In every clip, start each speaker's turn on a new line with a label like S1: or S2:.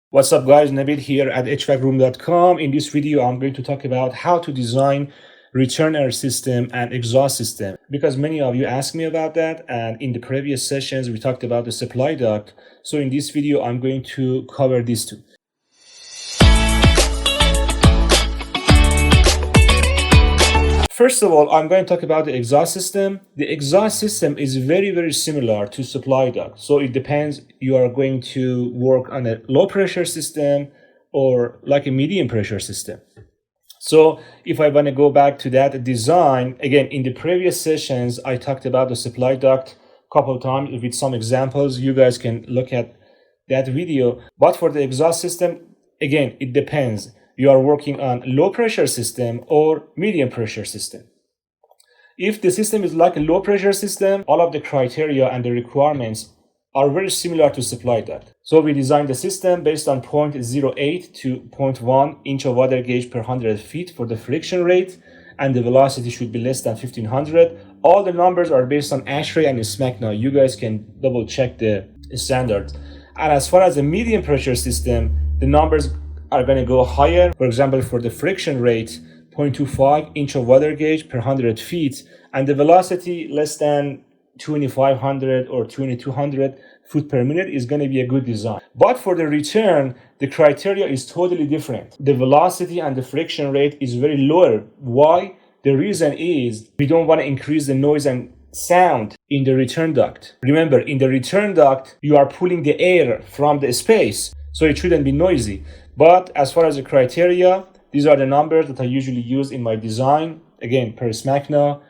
S1: What's up guys, Nabil here at HVACroom.com. In this video, I'm going to talk about how to design return air system and exhaust system because many of you asked me about that, and in the previous sessions we talked about the supply duct. So in this video, I'm going to cover these two. First of all, I'm going to talk about the exhaust system. The exhaust system is very similar to supply duct. So it depends, you are going to work on a low pressure system or like a medium pressure system. So if I want to go back to that design, again, in the previous sessions, I talked about the supply duct a couple of times with some examples. You guys can look at that video. But for the exhaust system, again, it depends. You are working on low pressure system or medium pressure system. If the system is like a low pressure system, all of the criteria and the requirements are very similar to supply duct. So we designed the system based on 0.08 to 0.1 inch of water gauge per 100 feet for the friction rate, and the velocity should be less than 1500. All the numbers are based on ASHRAE and SMAC now. You guys can double check the standard. And as far as the medium pressure system, the numbers are going to go higher. For example, for the friction rate, 0.25 inch of water gauge per 100 feet, and the velocity less than 2500 or 2200 foot per minute is going to be a good design. But for the return, the criteria is totally different. The velocity and the friction rate is very lower. Why? The reason is we don't want to increase the noise and sound in the return duct. Remember, in the return duct, you are pulling the air from the space, so it shouldn't be noisy. But as far as the criteria, these are the numbers that I usually use in my design. Again, per SMAC now.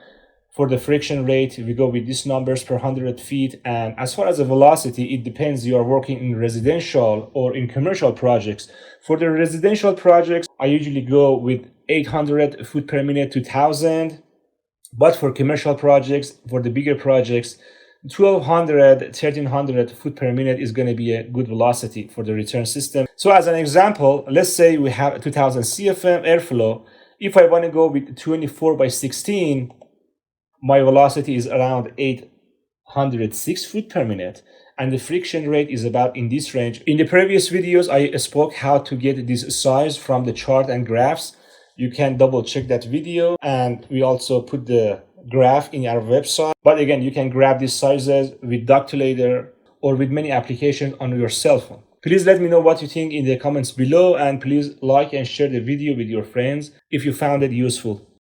S1: For the friction rate, we go with these numbers per 100 feet. And as far as the velocity, it depends. You are working in residential or in commercial projects. For the residential projects, I usually go with 800 foot per minute to 1000. But for commercial projects, for the bigger projects, 1200, 1300 foot per minute is going to be a good velocity for the return system. So as an example, let's say we have 2000 CFM airflow. If I want to go with 24 by 16, my velocity is around 806 foot per minute, and the friction rate is about in this range. In the previous videos, I spoke how to get this size from the chart and graphs. You can double check that video, and we also put the graph in our website. But again, you can grab these sizes with Ductulator or with many applications on your cell phone. Please let me know what you think in the comments below, and please like and share the video with your friends if you found it useful.